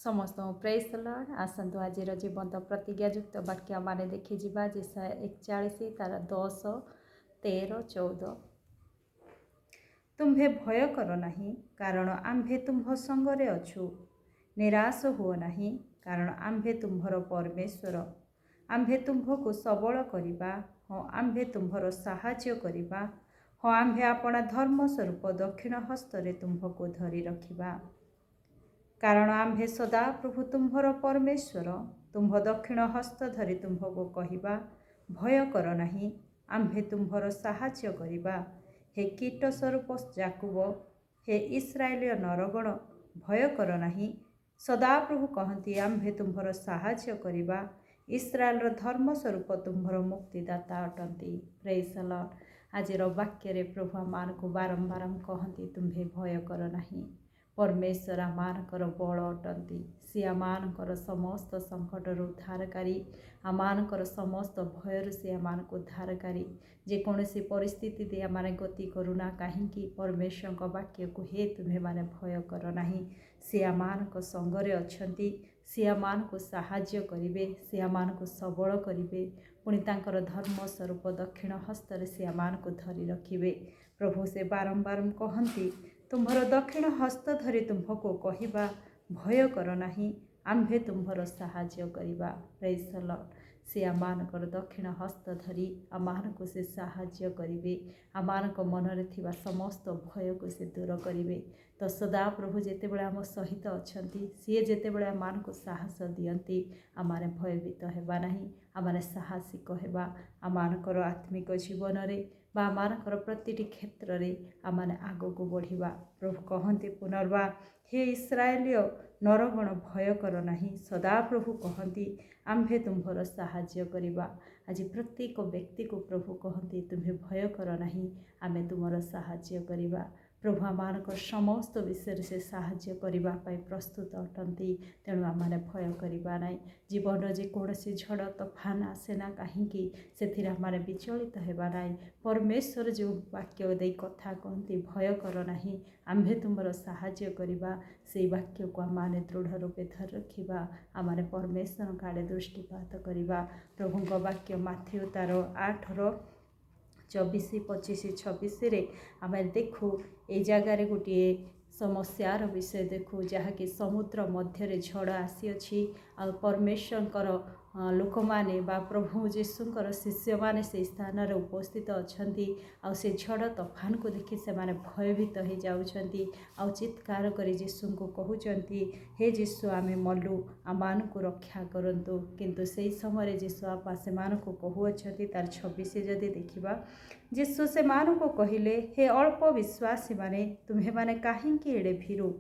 समस्त praise the Lord. आसतु आज जीवंत प्रतिज्ञायुक्त वाक्य माने देखि जिबा जेसाया 41 तार 10 13 14। तुम्भे भय कर नाही कारण आम्भे तुम्भ संगरे अछु। निराश हुओ नाही कारण आम्भे तुम्भर परमेश्वर। आम्भे तुम्भको सबल करिबा। हाँ आम्भे तुम्भर साहाय्य करिबा। हाँ आम्भे आपणा धर्म स्वरूप दक्षिण हस्तरे तुम्भको धरी रखिबा। कारण आम्भे सदा प्रभु तुम्भर परमेश्वर। तुम्भ दक्षिण हस्त धरी तुम्भको कहिबा भय कर नाही आम्भे तुम्भर साहाय्य करिबा। हे कीट स्वरूप जाकुब, हे इस्राएलीय नरगण भय कर नाही। सदा प्रभु कहती आम्भे तुम्भर साहाय्य करिबा। इस्राएलर धर्म स्वरूप तुम्भर मुक्तिदाता अटंती। Praise the Lord. आजिर वाक्य प्रभु आमको बारंबार कहती तुम्भे भय कर नाही। परमेश्वर आमानकर बल अटंती। सी आमानकर समस्त संकटर उद्धारकारी, आमानकर समस्त भयर से आमानको उद्धारकारी। जेकोसी परिस्थिति दे आमाने गति करूना कहीं परमेश्वर वाक्य को हे तुम्हें माने भय कर नाही। सी आमानक संगरे अछंती। सी आमानको साहाय्य करिवे, सी आमानको सबल करिवे। पुणी तांकर धर्म स्वरूप दक्षिण हस्तरे से आमानको धरी रखिवे। प्रभु से बारंबार कहती तुम्भर दक्षिण हस्त धरी तुम्भको कहिबा भय कर नाही आम्भे तुम्भर साहाय्य करिबा। Praise the Lord. से आमानकर दक्षिण हस्त धरी आमानको से साहाय्य करिवे। आमानक मनरे थिबा समस्त भय को से दूर करिवे। तो सदा प्रभु जेतेबेले आम सहित अछंती, सी जेतेबेले आमानको साहस दियंती आमाने भयभीत हेबा नाही। आमाने साहसिक हेबा। आमानकर आत्मिक जीवन रे बा आमानकर प्रतिटी क्षेत्र रे आमाने आगको बढ़िबा। प्रभु कहते पुनर्बार हे इस्राएलीय नरगण भय कर नाही। सदा प्रभु कहती आम्भे तुम्भर साहाय्य करिबा। आज प्रत्येक व्यक्ति को प्रभु कहती तुम्हें भय कर नाही आमे तुमर साहाय्य करिबा। प्रभु आमानकर समस्त विषय से साहाय्य करिबा पाई प्रस्तुत अटंती। तेणु आमाने भय करिबा नाही। जीवन जेकोसी झड़ तोफान आसेना कहीं से आमाने विचलित हेबा नाही। परमेश्वर जो वाक्य दे कथा कहती भय कर नाही आम्भे तुमर साहाय्य करिबा, से वाक्य को आमाने दृढ़ रूपे धर रखिबा। आमाने परमेश्वर आड़े दृष्टिपात करिबा। प्रभु वाक्य माथ्यू तार 8:24-25-26 आम देखू ए जगार गोटे समस्यार विषय देखू जहाँकि समुद्र मध्य झड़ आसी आ परमेश्वर लोक माने बा प्रभु जीशुकर शिष्य माने से स्थान रे उपस्थित अछंती। आ से झड़ तोफान को देखि से माने भयभीत हो जाउछंती। आ चित्कार करी जीशु को कहउछंती हे जीशु आमे मल्लु आमान को रक्षा करंतु। किंतु से समय जीशु आपा से मान को कहउछंती तार 26 जदि देखिबा जीशु से मान को कहिले हे अल्प विश्वासी माने तुम्हें माने काहे एड़े भीरु।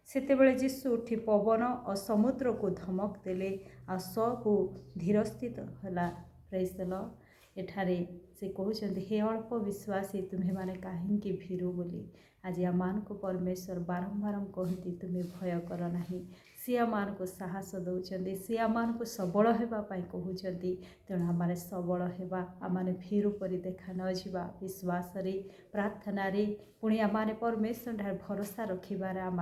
सेतेबेले जीशु उठी पवन और समुद्र को धमक देले आ सबू धीरस्थित होला। Praise the Lord. एठारे से कहउछंती हे अल्प विश्वासी तुम्हें माने काहे भीरु बोली। आज आमान को परमेश्वर बारंबार कहती तुम्हें भय कर नाही। सी आमान को साहस दौरान सी आमान को सबल होगापाई कहते। तेणु आम सबल होगा आम भीरु परी देखा न जावा विश्वास प्रार्थना पुणी आम परमेश्वर ठार भरोसा रखिबार आम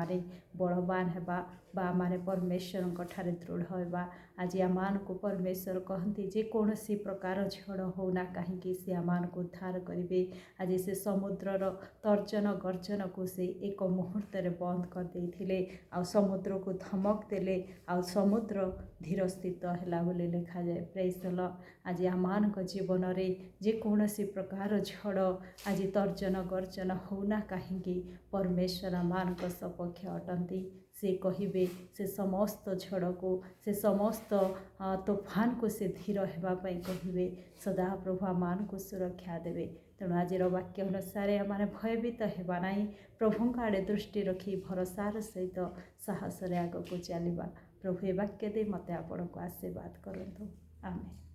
बलवान होगा आम परमेश्वर ठारे दृढ़ होगा। आज आमान को परमेश्वर कहती जेकोसी प्रकार झड़ होना कहीं से आमान को उद्धार करेंगे। आज से समुद्रर तर्जन गर्जन को से एक मुहूर्त बंद कर देते आ समुद्र को धमक देले आ समुद्र धीर स्थित है बोली लिखा जाए। Praise the Lord. आज आमान जीवन में जेकोसी प्रकार झड़ आज तर्जन गर्जन होना कहीं परमेश्वर आमान सपक्ष अटंती। से कहिबे से समस्त झड़ को से समस्त तोफान को से धीर होगापाई कहिबे। सदा प्रभु आमान को सुरक्षा देवे। तेणु आज वाक्य अनुसार आम भयभीत होगा ना। प्रभु आड़े दृष्टि रखी भरोसार सहित साहस आग को चलवा। प्रभु ए वाक्य दे मते आपण को आशीर्वाद करंतु। आमेन।